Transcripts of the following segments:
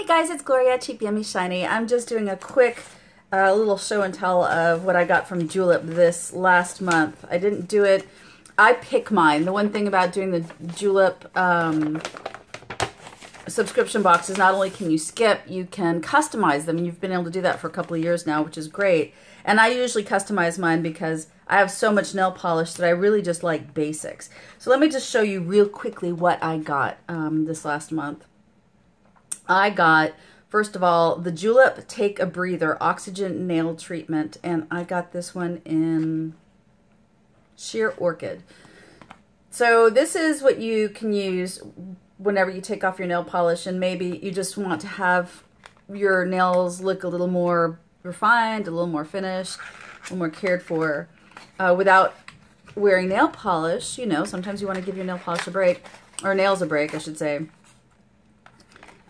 Hey guys, it's Gloria, Cheap Yummy Shiny. I'm just doing a quick little show and tell of what I got from Julep this last month. I didn't do it. I pick mine. The one thing about doing the Julep subscription box is not only can you skip, you can customize them. You've been able to do that for a couple of years now, which is great. And I usually customize mine because I have so much nail polish that I really just like basics. So let me just show you real quickly what I got this last month. I got, first of all, the Julep Take a Breather Oxygen Nail Treatment, and I got this one in Sheer Orchid. So this is what you can use whenever you take off your nail polish and maybe you just want to have your nails look a little more refined, a little more finished, a little more cared for without wearing nail polish. You know, sometimes you want to give your nail polish a break, or nails a break, I should say.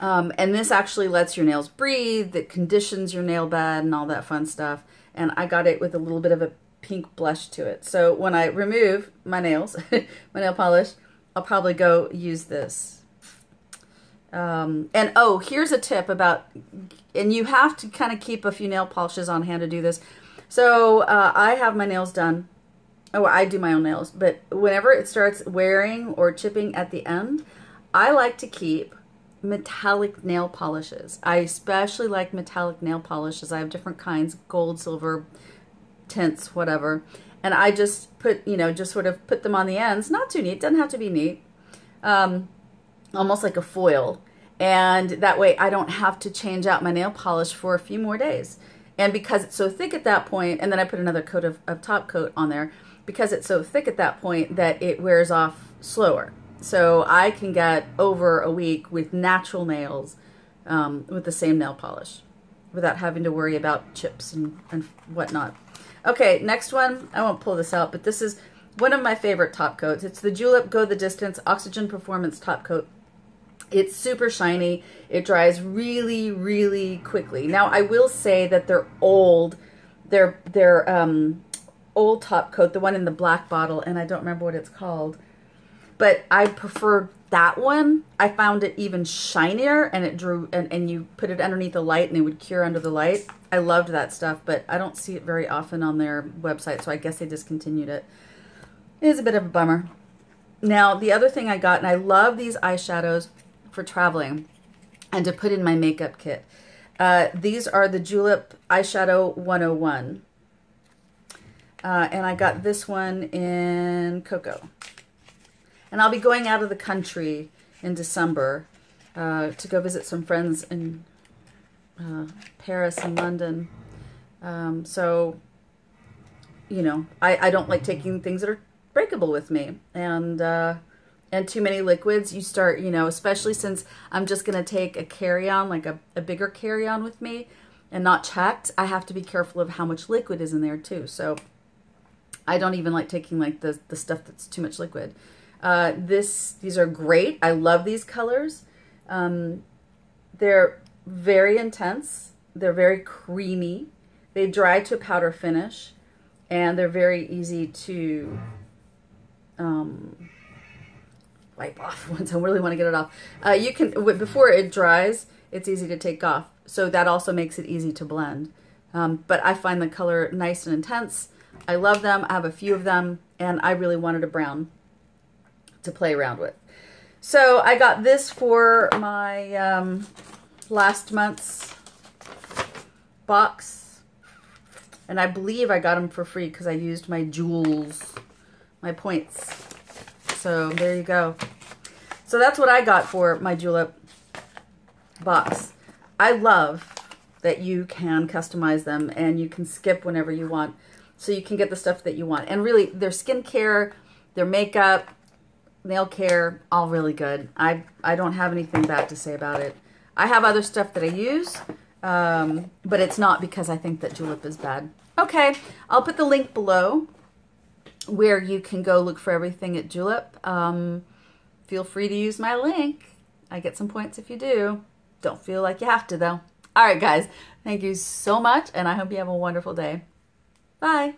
And this actually lets your nails breathe, it conditions your nail bed and all that fun stuff. And I got it with a little bit of a pink blush to it. So when I remove my nails, my nail polish, I'll probably go use this. And oh, here's a tip about, and you have to kind of keep a few nail polishes on hand to do this. So I have my nails done. Oh, I do my own nails, but whenever it starts wearing or chipping at the end, I like to keep metallic nail polishes. I especially like metallic nail polishes. I have different kinds, gold, silver, tints, whatever. And I just put, you know, just sort of put them on the ends. Not too neat, doesn't have to be neat. Almost like a foil. And that way I don't have to change out my nail polish for a few more days. And because it's so thick at that point, and then I put another coat of top coat on there, because it's so thick at that point that it wears off slower. So I can get over a week with natural nails with the same nail polish without having to worry about chips and whatnot. Okay, next one. I won't pull this out, but this is one of my favorite top coats. It's the Julep Go the Distance Oxygen Performance Top Coat. It's super shiny. It dries really, really quickly. Now, I will say that they're old. They're old top coat, the one in the black bottle, and I don't remember what it's called. But I prefer that one. I found it even shinier, and it drew, and you put it underneath the light and it would cure under the light. I loved that stuff, but I don't see it very often on their website, so I guess they discontinued it. It is a bit of a bummer. Now, the other thing I got, and I love these eyeshadows for traveling and to put in my makeup kit. These are the Julep Eyeshadow 101. And I got this one in Cocoa. And I'll be going out of the country in December to go visit some friends in Paris and London. So, you know, I don't like taking things that are breakable with me. And too many liquids, you start, you know, especially since I'm just going to take a carry-on, like a bigger carry-on with me and not checked, I have to be careful of how much liquid is in there too. So I don't even like taking like the stuff that's too much liquid. These are great. I love these colors. They're very intense. They're very creamy. They dry to a powder finish, and they're very easy to wipe off once I really want to get it off. You can, before it dries, it's easy to take off. So that also makes it easy to blend. But I find the color nice and intense. I love them. I have a few of them, and I really wanted a brown to play around with. So I got this for my last month's box, and I believe I got them for free because I used my jewels, my points. So there you go. So that's what I got for my Julep box. I love that you can customize them and you can skip whenever you want, so you can get the stuff that you want. And really, their skincare, their makeup, nail care, all really good. I don't have anything bad to say about it. I have other stuff that I use, but it's not because I think that Julep is bad. Okay, I'll put the link below where you can go look for everything at Julep. Feel free to use my link. I get some points if you do. Don't feel like you have to though. All right, guys, thank you so much, and I hope you have a wonderful day. Bye.